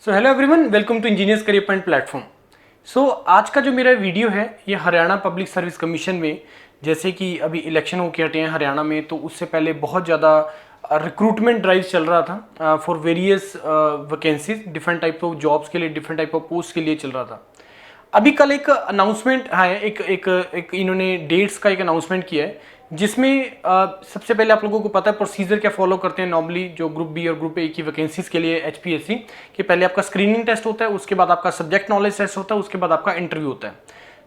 So hello everyone, welcome to Engineers Career Point platform. So आज का जो मेरा वीडियो है ये हरियाणा पब्लिक सर्विस कमीशन में, जैसे कि अभी इलेक्शन होके हटे हैं हरियाणा में, तो उससे पहले बहुत ज़्यादा रिक्रूटमेंट ड्राइव चल रहा था for various vacancies, different type of jobs के लिए, डिफरेंट टाइप ऑफ पोस्ट के लिए चल रहा था। अभी कल एक अनाउंसमेंट है, एक इन्होंने डेट्स का एक अनाउंसमेंट किया है, जिसमें सबसे पहले आप लोगों को पता है प्रोसीजर क्या फॉलो करते हैं नॉर्मली जो ग्रुप बी और ग्रुप ए की वैकेंसीज के लिए एचपीएससी कि पहले आपका स्क्रीनिंग टेस्ट होता है, उसके बाद आपका सब्जेक्ट नॉलेज टेस्ट होता है, उसके बाद आपका इंटरव्यू होता है।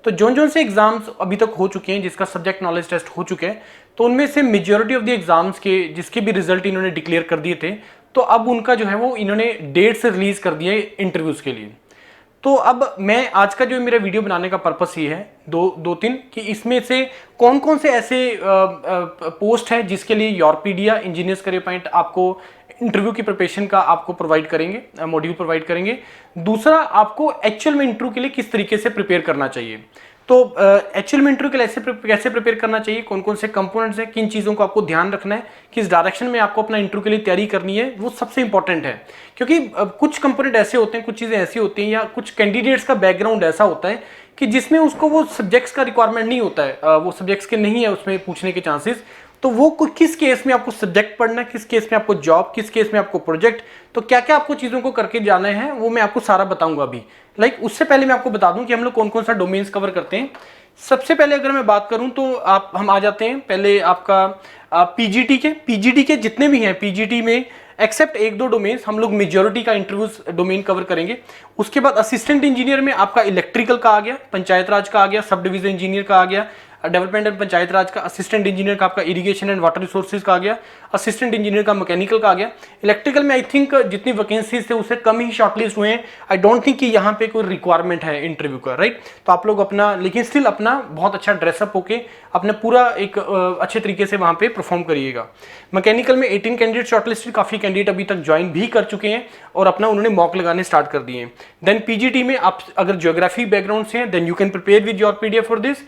तो जोन से एग्जाम्स अभी तक हो चुके हैं जिसका सब्जेक्ट नॉलेज टेस्ट हो चुके हैं, तो उनमें से मेजॉरिटी ऑफ द एग्जाम्स के जिसके भी रिजल्ट इन्होंने डिक्लेयर कर दिए थे, तो अब उनका जो है वो इन्होंने डेट से रिलीज कर दिया है इंटरव्यूज के लिए। तो अब मैं आज का जो मेरा वीडियो बनाने का पर्पस ये है दो तीन कि इसमें से कौन कौन से ऐसे पोस्ट है जिसके लिए योरपीडिया इंजीनियर्स करियर पॉइंट आपको इंटरव्यू की प्रिपरेशन का आपको प्रोवाइड करेंगे, मॉड्यूल प्रोवाइड करेंगे। दूसरा, आपको एक्चुअल में इंटरव्यू के लिए किस तरीके से प्रिपेयर करना चाहिए। तो एक्चुअल में इंटरव्यू के लिए कैसे प्रिपेयर करना चाहिए, कौन कौन से कंपोनेंट्स हैं, किन चीज़ों को आपको ध्यान रखना है, किस डायरेक्शन में आपको अपना इंटरव्यू के लिए तैयारी करनी है, वो सबसे इंपॉर्टेंट है। क्योंकि कुछ कंपोनेंट ऐसे होते हैं, कुछ चीज़ें ऐसी होती हैं, या कुछ कैंडिडेट्स का बैकग्राउंड ऐसा होता है कि जिसमें उसको वो सब्जेक्ट्स का रिक्वायरमेंट नहीं होता है, वो सब्जेक्ट्स के नहीं है उसमें पूछने के चांसेस। तो वो किस केस में आपको सब्जेक्ट पढ़ना है, किस केस में आपको जॉब, किस केस में आपको प्रोजेक्ट, तो क्या क्या आपको चीज़ों को करके जाना है वो मैं आपको सारा बताऊंगा अभी। उससे पहले मैं आपको बता दूं कि हम लोग कौन कौन सा डोमेन्स कवर करते हैं। सबसे पहले अगर मैं बात करूं तो हम आ जाते हैं पहले आपका पीजीटी के जितने भी हैं, पीजीटी में एक्सेप्ट एक दो डोमेन्स हम लोग मेजॉरिटी का इंटरव्यूज डोमेन कवर करेंगे। उसके बाद असिस्टेंट इंजीनियर में आपका इलेक्ट्रिकल का आ गया, पंचायत राज का आ गया, सब डिवीजन इंजीनियर का आ गया, डेवलपमेंट एंड पंचायत राज का, असिस्टेंट इंजीनियर का आपका इरिगेशन एंड वाटर रिसोर्सेज का आ गया, असिस्टेंट इंजीनियर का मैकेनिकल का आ गया। इलेक्ट्रिकल में आई थिंक जितनी वैकेंसीज थे उससे कम ही शॉर्टलिस्ट हुए हैं। आई डोंट थिंक कि यहाँ पे कोई रिक्वायरमेंट है इंटरव्यू का, राइट। तो आप लोग अपना, लेकिन स्टिल अपना बहुत अच्छा ड्रेसअप होके अपना पूरा एक अच्छे तरीके से वहाँ पे परफॉर्म करिएगा। मैकेनिकल में 18 कैंडिडेट शॉर्टलिस्टेड, काफ़ी कैंडिडेट अभी तक ज्वाइन भी कर चुके हैं और अपना उन्होंने मॉक लगाने स्टार्ट कर दिए हैं। देन पीजीटी में आप अगर ज्योग्राफी बैकग्राउंड से हैं, then you can prepare with Yourpedia for this.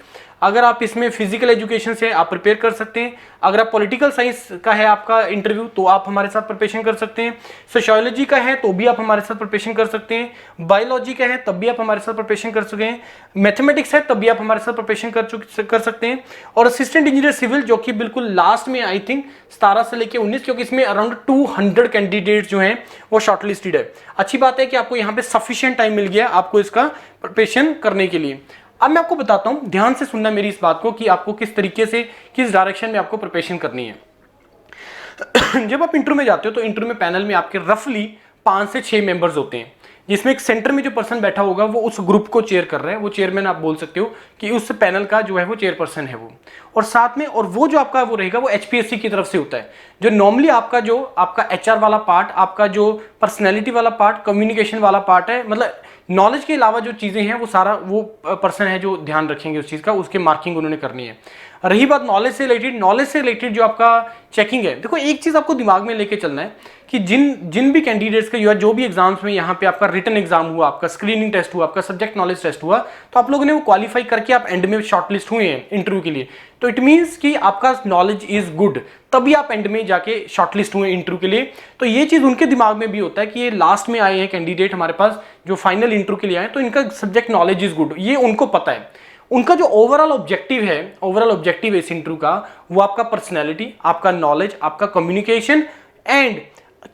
अगर आप इसमें फिजिकल एजुकेशन से आप प्रिपेयर कर सकते हैं। अगर आप पॉलिटिकल साइंस का है आपका इंटरव्यू तो आप हमारे साथ प्रिपरेशन कर सकते हैं। सोशियोलॉजी का है तो भी आप हमारे साथ प्रिपरेशन कर सकते हैं। बायोलॉजी का है तब भी आप हमारे साथ प्रिपरेशन कर सकते हैं। मैथमेटिक्स है तब भी आप हमारे साथ प्रिपरेशन कर सकते हैं। और असिस्टेंट इंजीनियर सिविल जो कि बिल्कुल लास्ट में आई थिंक 17 से लेकर 19, क्योंकि इसमें अराउंड 200 कैंडिडेट जो हैं वो शॉर्टलिस्टेड है। अच्छी बात है कि आपको यहाँ पे सफिशिएंट टाइम मिल गया आपको इसका प्रिपरेशन करने के लिए। अब मैं आपको बताता हूं, ध्यान से सुनना मेरी इस बात को कि आपको किस तरीके से, किस डायरेक्शन में आपको प्रिपरेशन करनी है। जब आप इंटरव्यू में जाते हो तो इंटरव्यू में पैनल में आपके रफली 5 से 6 मेंबर्स होते हैं, जिसमें एक सेंटर में जो पर्सन बैठा होगा वो उस ग्रुप को चेयर कर रहा है, वो चेयरमैन आप बोल सकते हो कि उस पैनल का जो है वो चेयरपर्सन है वो। और साथ में, और वो जो आपका वो रहेगा वो एचपीएससी की तरफ से होता है। जो नॉर्मली आपका एचआर वाला पार्ट, आपका जो पर्सनैलिटी वाला पार्ट, कम्युनिकेशन वाला पार्ट है, मतलब नॉलेज के अलावा जो चीज़ें हैं वो सारा वो पर्सन है जो ध्यान रखेंगे उस चीज़ का, उसके मार्किंग उन्होंने करनी है। रही बात नॉलेज से रिलेटेड जो आपका चेकिंग है, देखो एक चीज़ आपको दिमाग में लेके चलना है कि जिन भी कैंडिडेट्स का या जो भी एग्जाम्स में यहाँ पे आपका रिटन एग्जाम हुआ, आपका स्क्रीनिंग टेस्ट हुआ, आपका सब्जेक्ट नॉलेज टेस्ट हुआ, तो आप लोगों ने वो क्वालिफाई करके आप एंड में शॉर्टलिस्ट हुए हैं इंटरव्यू के लिए, तो इट मीन्स कि आपका नॉलेज इज गुड, तभी आप एंड में जाके शॉर्टलिस्ट हुए इंटरव्यू के लिए। तो ये चीज़ उनके दिमाग में भी होता है कि ये लास्ट में आए हैं कैंडिडेट हमारे पास जो फाइनल इंटरव्यू के लिए आए, तो इनका सब्जेक्ट नॉलेज इज गुड, ये उनको पता है। उनका जो ओवरऑल ऑब्जेक्टिव है इस इंटरव्यू का, वो आपका पर्सनैलिटी, आपका नॉलेज, आपका कम्युनिकेशन एंड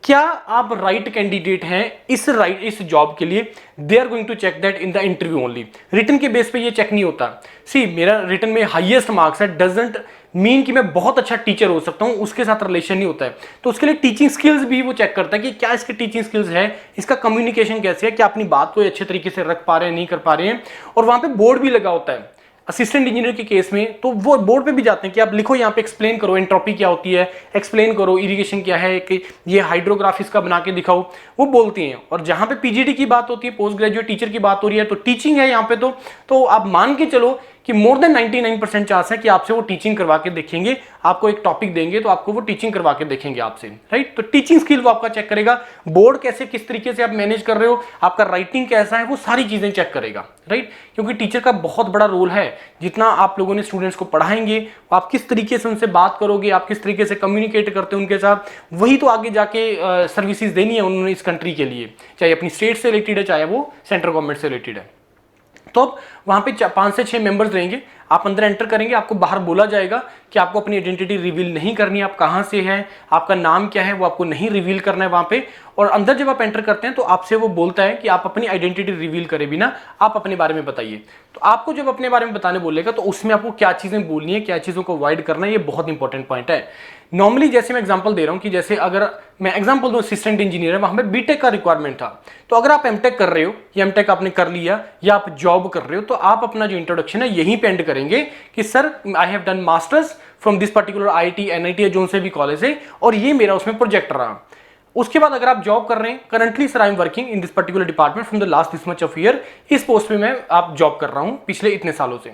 क्या आप राइट कैंडिडेट हैं इस जॉब के लिए। They are going to check that in the interview only. Written के बेस पे ये चेक नहीं होता। सी मेरा रिटन में हाईएस्ट मार्क्स है डजंट मीन कि मैं बहुत अच्छा टीचर हो सकता हूं, उसके साथ रिलेशन नहीं होता है। तो उसके लिए टीचिंग स्किल्स भी वो चेक करता है कि क्या इसके टीचिंग स्किल्स है, इसका कम्युनिकेशन कैसे है, क्या अपनी बात को अच्छे तरीके से रख पा रहे हैं, नहीं कर पा रहे हैं। और वहां पे बोर्ड भी लगा होता है असिस्टेंट इंजीनियर के केस में, तो वो बोर्ड पे भी जाते हैं कि आप लिखो यहाँ पे, एक्सप्लेन करो एंट्रोपी क्या होती है, एक्सप्लेन करो इरिगेशन क्या है, कि ये हाइड्रोग्राफिक्स का बना के दिखाओ, वो बोलती हैं। और जहाँ पे पीजीडी की बात होती है, पोस्ट ग्रेजुएट टीचर की बात हो रही है, तो टीचिंग है यहाँ पे। तो आप मान के चलो कि मोर देन 99% चांस है कि आपसे वो टीचिंग करवा के देखेंगे, आपको एक टॉपिक देंगे तो आपको वो टीचिंग करवा के देखेंगे आपसे, राइट। तो टीचिंग स्किल वो आपका चेक करेगा, बोर्ड कैसे किस तरीके से आप मैनेज कर रहे हो, आपका राइटिंग कैसा है, वो सारी चीजें चेक करेगा, राइट। क्योंकि टीचर का बहुत बड़ा रोल है, जितना आप लोगों ने स्टूडेंट्स को पढ़ाएंगे, आप किस तरीके से उनसे बात करोगे, आप किस तरीके से कम्युनिकेट करते हो उनके साथ, वही तो आगे जाके सर्विसेज देनी है उन्होंने इस कंट्री के लिए, चाहे अपनी स्टेट से रिलेटेड है चाहे वो सेंट्रल गवर्नमेंट से रिलेटेड है। तो अब वहां पे 5 से 6 मेंबर्स रहेंगे, आप अंदर एंटर करेंगे, आपको बाहर बोला जाएगा कि आपको अपनी आइडेंटिटी रिवील नहीं करनी है, आप कहां से हैं, आपका नाम क्या है, वो आपको नहीं रिवील करना है वहां पे। और अंदर जब आप एंटर करते हैं तो आपसे वो बोलता है कि आप अपनी आइडेंटिटी रिवील करे बिना आप अपने बारे में बताइए। तो आपको जब अपने बारे में बताने बोलेगा तो उसमें आपको क्या चीजें बोलनी है, क्या चीजों को अवॉइड करना है, ये बहुत इंपॉर्टेंट पॉइंट है। नॉर्मली जैसे मैं एग्जांपल दे रहा हूं कि जैसे अगर मैं एग्जांपल दूं, असिस्टेंट इंजीनियर है, वहां पे बीटेक का रिक्वायरमेंट था, तो अगर आप एमटेक कर रहे हो या एमटेक आपने कर लिया या आप जॉब कर रहे हो, तो आप अपना जो इंट्रोडक्शन है यहीं पे एंड करेंगे कि sir I have done masters from this particular IIT, NIT या जो से भी कॉलेज है, और ये मेरा उसमें प्रोजेक्ट रहा। उसके बाद अगर आप जॉब कर रहे हैं, currently sir I am working in this particular department from the last this much of year, इस पोस्ट पे मैं आप जॉब कर रहा हूं पिछले इतने सालों से।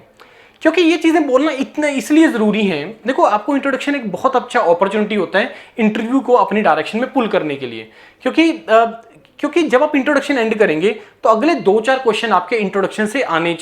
क्योंकि ये चीजें बोलना इतना इसलिए जरूरी है, देखो आपको इंट्रोडक्शन एक बहुत अच्छा अपॉर्चुनिटी होता है इंटरव्यू को अपनी डायरेक्शन में पुल करने के लिए। क्योंकि जब आप इंट्रोडक्शन एंड करेंगे तो अगले 2-4 क्वेश्चन आपके इंट्रोडक्शन से आने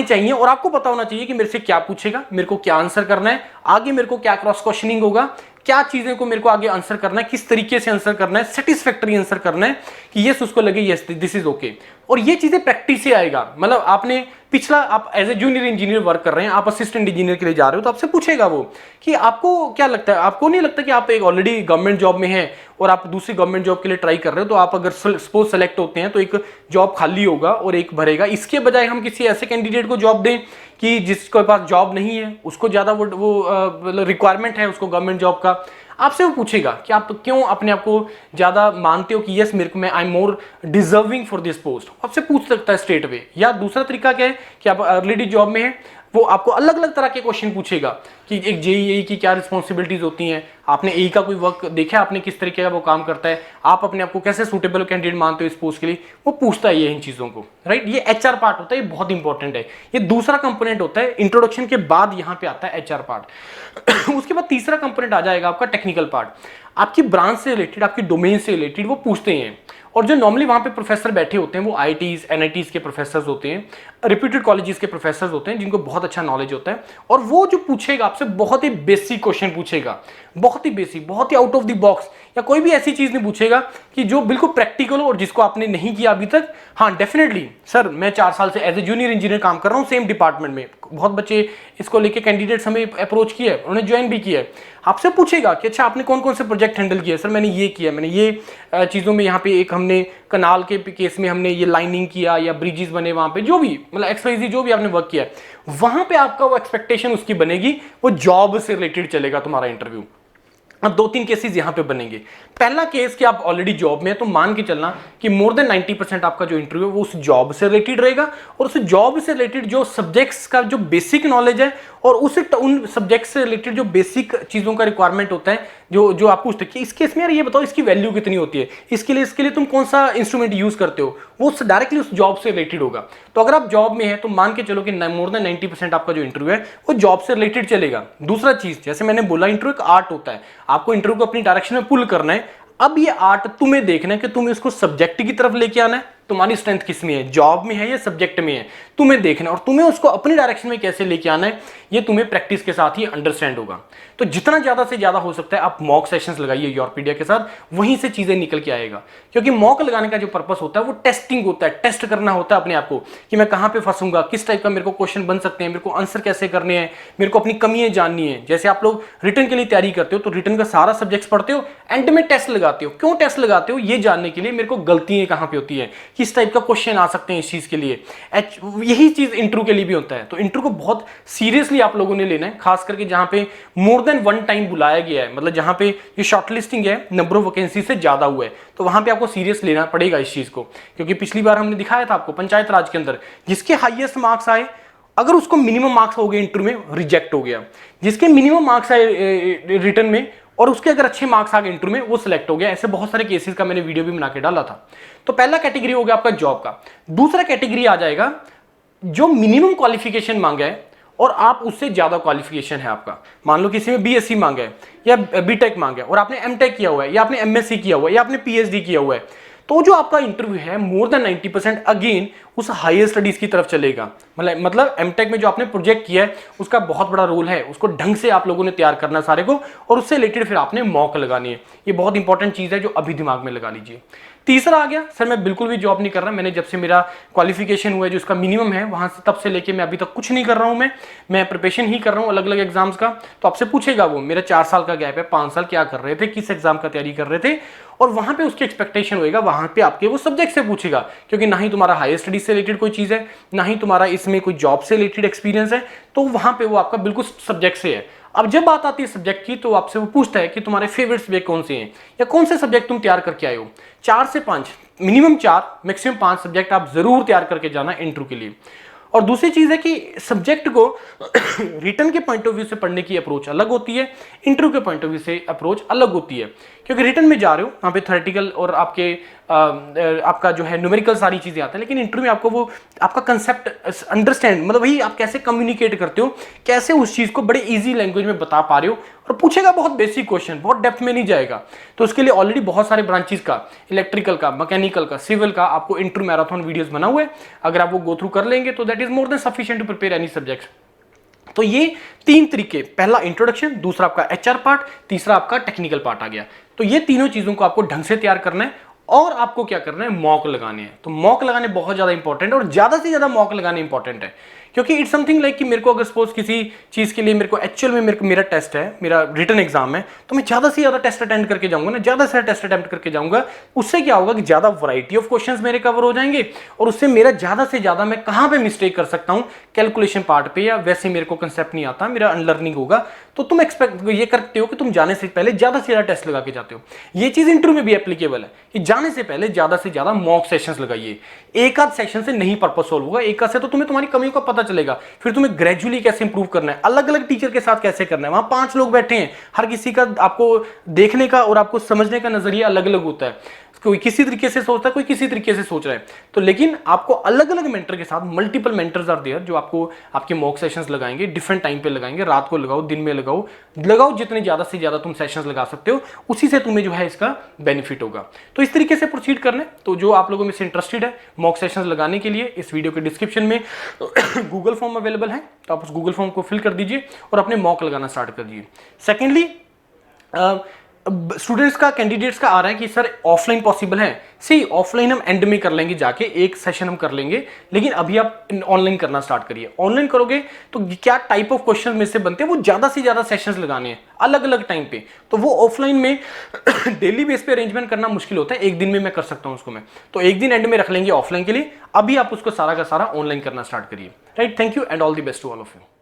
चाहिए और आपको पता होना चाहिए कि मेरे से क्या पूछेगा, मेरे को क्या आंसर करना है, आगे मेरे को क्या क्रॉस क्वेश्चनिंग होगा, क्या चीजें को मेरे को आगे आंसर करना है, किस तरीके से आंसर करना है, सेटिस्फैक्टरी आंसर करना है कि यस उसको लगे यस दिस इज ओके। और ये चीजें प्रैक्टिस से आएगा, मतलब आपने पिछला आप as a junior engineer work कर रहे हैं, आप असिस्टेंट इंजीनियर के लिए जा रहे हो, तो आपसे पूछेगा वो कि आपको क्या लगता है, आपको नहीं लगता कि आप एक ऑलरेडी गवर्नमेंट जॉब में हैं और आप दूसरी गवर्नमेंट जॉब के लिए ट्राई कर रहे हो, तो आप अगर सपोज सेलेक्ट होते हैं तो एक जॉब खाली होगा और एक भरेगा, इसके बजाय हम किसी ऐसे कैंडिडेट को जॉब दें कि जिसके पास जॉब नहीं है, उसको ज्यादा वो रिक्वायरमेंट है उसको गवर्नमेंट जॉब का, आपसे वो पूछेगा कि आप क्यों अपने आप को ज्यादा मानते हो कि यस मेरे को, मैं I am more deserving for this post, आपसे पूछ सकता है स्ट्रेट वे। या दूसरा तरीका क्या है कि आप ऑलरेडी जॉब में है, वो आपको अलग अलग तरह के क्वेश्चन पूछेगा कि एक जेईई की क्या रिस्पॉन्सिबिलिटीज होती हैं, आपने एई का कोई वर्क देखा, आपने किस तरीके का वो काम करता है, आप अपने आप को कैसे सूटेबल कैंडिडेट मानते हो इस पोस्ट के लिए, वो पूछता है ये इन चीजों को, राइट। ये एचआर पार्ट होता है, ये बहुत इंपॉर्टेंट है, ये दूसरा कंपोनेंट होता है इंट्रोडक्शन के बाद, यहाँ पे आता है एचआर पार्ट। उसके बाद तीसरा कंपोनेंट आ जाएगा आपका टेक्निकल पार्ट, आपकी ब्रांच से रिलेटेड, आपकी डोमेन से रिलेटेड वो पूछते हैं। और जो नॉर्मली वहां पे प्रोफेसर बैठे होते हैं वो आईआईटीज एनआईटीज के प्रोफेसर होते हैं, रिप्यूटेड कॉलेजेस के प्रोफेसर होते हैं जिनको बहुत अच्छा नॉलेज होता है, और वो जो पूछेगा आपसे बहुत ही बेसिक क्वेश्चन पूछेगा, बहुत ही बेसिक, बहुत ही आउट ऑफ द बॉक्स, या कोई भी ऐसी चीज नहीं पूछेगा कि जो बिल्कुल प्रैक्टिकल हो और जिसको आपने नहीं किया अभी तक। हाँ डेफिनेटली सर मैं 4 साल से एज ए जूनियर इंजीनियर काम कर रहा हूँ सेम डिपार्टमेंट में, बहुत बच्चे इसको लेके कैंडिडेट्स हमें अप्रोच किए, उन्होंने ज्वाइन भी किया है, आपसे पूछेगा कि अच्छा आपने कौन कौन से प्रोजेक्ट हैंडल किया, सर मैंने ये किया, मैंने ये चीज़ों में, यहाँ पे एक हमने कनाल के केस में हमने ये लाइनिंग किया या ब्रिजेस बने वहाँ पे, जो भी मतलब एक्सवाइजी जो भी आपने वर्क किया है, वहाँ पे आपका वो एक्सपेक्टेशन उसकी बनेगी, वो जॉब से रिलेटेड चलेगा तुम्हारा इंटरव्यू। अब 2-3 केसेस यहां पे बनेंगे। पहला केस कि आप ऑलरेडी जॉब में है तो मान के चलना कि मोर देन 90% आपका जो इंटरव्यू है वो उस जॉब से रिलेटेड रहेगा, और उस जॉब से रिलेटेड जो सब्जेक्ट्स का जो बेसिक नॉलेज है और उन सब्जेक्ट से रिलेटेड जो बेसिक चीजों का रिक्वायरमेंट होता है, जो आप पूछते हैं कि इस केस में यार ये बताओ इसकी वैल्यू कितनी होती है, इसके लिए तुम कौन सा इंस्ट्रूमेंट यूज करते हो, वो डायरेक्टली उस जॉब से रिलेटेड होगा। तो अगर आप जॉब में है तो मान के चलो कि मोर देन 90% आपका जो इंटरव्यू है वो जॉब से रिलेटेड चलेगा। दूसरा चीज, जैसे मैंने बोला इंटरव्यू एक आर्ट होता है, आपको इंटरव्यू को अपनी डायरेक्शन में पुल करना है। अब ये आर्ट तुम्हें देखना है कि तुम्हें इसको सब्जेक्ट की तरफ लेके आना है, तुम्हारी स्ट्रेंथ किस में है, जॉब में है या सब्जेक्ट में है, तुम्हें देखना है, और तुम्हें उसको अपनी डायरेक्शन में कैसे लेके आना है ये तुम्हें प्रैक्टिस के साथ ही अंडरस्टैंड होगा। तो जितना ज्यादा से ज्यादा हो सकता है आप मॉक सेशंस लगाइए योरपीडिया के साथ, वहीं से चीजें निकल के आएगा। क्योंकि मॉक लगाने का जो पर्पस होता है वो टेस्टिंग होता है, टेस्ट करना होता है अपने आप को कि मैं कहां पे फंसूंगा, किस टाइप का मेरे को क्वेश्चन बन सकते हैं, मेरे को आंसर कैसे करने हैं, मेरे को अपनी कमियां जाननी है। जैसे आप लोग रिटर्न के लिए तैयारी करते हो तो रिटर्न का सारा सब्जेक्ट्स पढ़ते हो, एंड में टेस्ट लगाते हो, क्यों टेस्ट लगाते हो, ये जानने के लिए मेरे को गलतियां कहां पे होती है, किस टाइप का क्वेश्चन आ सकते हैं इस चीज के लिए। यही चीज इंटरव्यू के लिए भी होता है। तो इंटरव्यू को बहुत सीरियसली आप लोगों ने लेना है, खास करके जहां पे मोर देन 1 टाइम बुलाया गया है, मतलब जहां पे ये शॉर्टलिस्टिंग है नंबर ऑफ वैकेंसी से ज्यादा हुआ है, तो वहां पे आपको सीरियस लेना पड़ेगा इस चीज को। क्योंकि पिछली बार हमने दिखाया था आपको पंचायत राज के अंदर जिसके हाईएस्ट मार्क्स आए, अगर उसको मिनिमम मार्क्स हो गए इंटरव्यू में, रिजेक्ट हो गया। जिसके मिनिमम मार्क्स आए रिटर्न में और उसके अगर अच्छे मार्क्स आ गए इंटरव्यू में, वो सिलेक्ट हो गया। ऐसे बहुत सारे केसेस का मैंने वीडियो भी बना के डाला था। तो पहला कैटेगरी हो गया आपका जॉब का। दूसरा कैटेगरी आ जाएगा जो मिनिमम क्वालिफिकेशन मांगा है और आप उससे ज्यादा क्वालिफिकेशन है आपका, मान लो किसी में बीएससी मांगा है या बीटेक मांगा है और आपने एमटेक किया हुआ है या आपने एमएससी किया हुआ है या आपने पीएचडी किया हुआ है, तो जो आपका इंटरव्यू है मोर देन 90% अगेन उस हायर स्टडीज की तरफ चलेगा। मतलब एमटेक में जो आपने प्रोजेक्ट किया है उसका बहुत बड़ा रोल है, उसको ढंग से आप लोगों ने तैयार करना सारे को, और उससे रिलेटेड फिर आपने मॉक लगानी है। ये बहुत इंपॉर्टेंट चीज है जो अभी दिमाग में लगा लीजिए। तीसरा आ गया, सर मैं बिल्कुल भी जॉब नहीं कर रहा, मैंने जब से मेरा क्वालिफिकेशन हुआ है जो उसका मिनिमम है वहां से तब से लेके मैं अभी तक कुछ नहीं कर रहा हूं, मैं प्रिपरेशन ही कर रहा हूं अलग अलग एग्जाम्स का। तो आपसे पूछेगा वो मेरा 4 साल का गैप है, 5 साल क्या कर रहे थे, किस एग्जाम का तैयारी कर रहे थे, और वहां पे उसकी एक्सपेक्टेशन होएगा, वहां पे आपके वो सब्जेक्ट से पूछेगा, क्योंकि ना ही तुम्हारा हायर स्टडीज से रिलेटेड कोई चीज है, ना ही तुम्हारा इसमें कोई जॉब से रिलेटेड एक्सपीरियंस है, तो वहां पे वो आपका बिल्कुल सब्जेक्ट से है। अब जब बात आती है सब्जेक्ट की तो आपसे वो पूछता है कि तुम्हारे फेवरेट सब्जेक्ट कौन से हैं या कौन से सब्जेक्ट तुम तैयार करके आए हो। 4 से 5, मिनिमम 4 मैक्सिमम 5 सब्जेक्ट आप जरूर तैयार करके जाना इंटरव्यू के लिए। और दूसरी चीज है कि सब्जेक्ट को रिटन के पॉइंट ऑफ व्यू से पढ़ने की अप्रोच अलग होती है, इंटरव्यू के पॉइंट ऑफ व्यू से अप्रोच अलग होती है। क्योंकि रिटन में जा रहे हो वहाँ पे थ्योरेटिकल और आपका जो है न्यूमेरिकल सारी चीजें आती हैं, लेकिन इंटरव्यू में आपको वो आपका कंसेप्ट अंडरस्टैंड, मतलब वही आप कैसे कम्युनिकेट करते हो, कैसे उस चीज को बड़े ईजी लैंग्वेज में बता पा रहे हो, और पूछेगा बहुत बेसिक क्वेश्चन, बहुत डेप्थ में नहीं जाएगा। तो उसके लिए ऑलरेडी बहुत सारे ब्रांचेस का, इलेक्ट्रिकल का, मैकेनिकल का, सिविल का आपको इंटरव्यू मैराथन वीडियोस बना हुआ है, अगर आप वो गो थ्रू कर लेंगे तो that is more than sufficient to prepare any subject. तो ये 3 तरीके, पहला इंट्रोडक्शन, दूसरा आपका एचआर पार्ट, तीसरा आपका टेक्निकल पार्ट आ गया। तो ये तीनों चीजों को आपको ढंग से तैयार करना है और आपको क्या करना है, मॉक लगाने हैं। तो मॉक लगाने बहुत ज्यादा इंपॉर्टेंट है और ज्यादा से ज्यादा मॉक लगाने इंपॉर्टेंट है, क्योंकि इट्स समथिंग लाइक कि मेरे को अगर सपोज किसी चीज के लिए मेरे को एक्चुअल में मेरा टेस्ट है, मेरा रिटन एग्जाम है, तो मैं ज्यादा से ज्यादा टेस्ट अटेंड करके जाऊंगा ना, ज्यादा से ज्यादा टेस्ट अटेम्प्ट करके जाऊंगा। उससे क्या होगा कि ज्यादा वैरायटी ऑफ क्वेश्चंस मेरे कवर हो जाएंगे और उससे मेरा ज्यादा से ज्यादा मैं कहां पे मिस्टेक कर सकता हूं, कैलकुलेशन पार्ट पे, या वैसे मेरे को कंसेप्ट नहीं आता, मेरा अनलर्निंग होगा। तो तुम एक्सपेक्ट ये करते हो कि तुम जाने से पहले ज्यादा से ज्यादा टेस्ट लगा के जाते हो। ये चीज इंटरव्यू में भी एप्लीकेबल है कि जाने से पहले ज्यादा से ज्यादा मॉक सेशंस लगाइए। एक आध सेशन से नहीं पर्पस सॉल्व होगा, एक आध से तो तुम्हें तुम्हारी कमियों का पता चलेगा, फिर तुम्हें ग्रेजुअली कैसे इंप्रूव करना है, अलग अलग टीचर के साथ कैसे करना है। वहां 5 लोग बैठे हैं, हर किसी का आपको देखने का और आपको समझने का नजरिया अलग अलग होता है, कोई किसी तरीके से सोचता है, कोई किसी तरीके से सोच रहा है। तो लेकिन आपको अलग अलग मेंटर के साथ, मल्टीपल मेंटर्स आर देयर, जो आपको आपके मॉक सेशंस लगाएंगे, डिफरेंट टाइम पे लगाएंगे, रात को लगाओ, दिन में लगाओ जितने ज्यादा से ज्यादा तुम सेशंस लगा सकते हो, उसी से तुम्हें जो है इसका बेनिफिट होगा। तो इस तरीके से प्रोसीड करना है। तो जो आप लोगों में से इंटरेस्टेड है मॉक सेशंस लगाने के लिए, इस वीडियो के डिस्क्रिप्शन में गूगल फॉर्म अवेलेबल है, तो आप उस गूगल फॉर्म को फिल कर दीजिए और अपने मॉक लगाना स्टार्ट कर दीजिए। सेकेंडली, स्टूडेंट्स का, कैंडिडेट्स का आ रहा है कि सर ऑफलाइन पॉसिबल है। सी, ऑफलाइन हम एंड में कर लेंगे, जाके एक सेशन हम कर लेंगे, लेकिन अभी आप ऑनलाइन करना स्टार्ट करिए। ऑनलाइन करोगे तो क्या टाइप ऑफ क्वेश्चन में से बनते हैं, वो ज्यादा से ज्यादा सेशंस लगाने हैं अलग अलग टाइम पे, तो वो ऑफलाइन में डेली बेस पे अरेंजमेंट करना मुश्किल होता है। एक दिन में मैं कर सकता हूं उसको, मैं तो एक दिन एंड में रख लेंगे ऑफलाइन के लिए, अभी आप उसको सारा का सारा ऑनलाइन करना स्टार्ट करिए। Right, thank you and all the best to all of you.